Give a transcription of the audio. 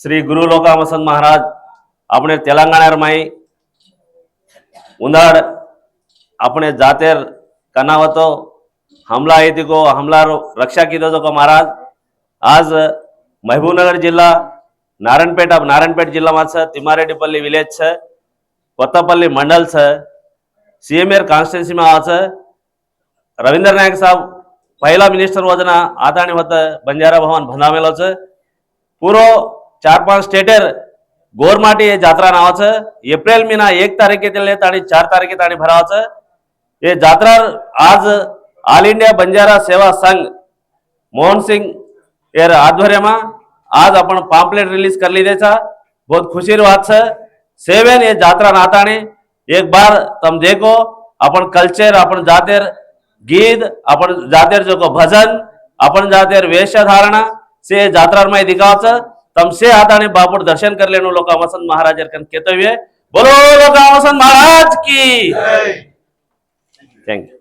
श्री गुरु लोकामसंत महाराज अपने तेलंगाना माई उंदाड़ अपने जातेर कनावतो हमला आई को हमला रक्षा की दो को महाराज आज महबूबनगर जिल्हा नारायणपेट जिल्हा में तिम्मारेड्डीपल्ली विलेज है कोत्तापल्ली मंडल है सीएमआर कॉन्स्टिट्यूंसी में आवे रवींद्र नायक साहब पहला मिनिस्टर वजना आतानी होता बंजारा भवन भंधामेलो है पूरो 4-5 स्टेटर गोरमाटी ये जात्रा नाव है एप्रिल महीना 1 तारीखे ताणी 4 तारीखे ताणी भराव है ये जात्रा आज ऑल इंडिया बंजारा सेवा संघ मोहन सिंह एर आध्वर्य में आज अपन पाम्पलेट रिलीज कर लीधे छा। बहुत खुशी बात है सेवेन ये जात्रा नाताणी एक बार तम देखो अपन कल्चर अपन जातेर गीत अपन जातेर जो को भजन अपन जातेर वेशधारणा से जात्रा में दिखाव तम से आताणी बापुर दर्शन कर लेनो लोकामसंत महाराज केतव्य बोलो लोकामसंत महाराज की थैंक यू।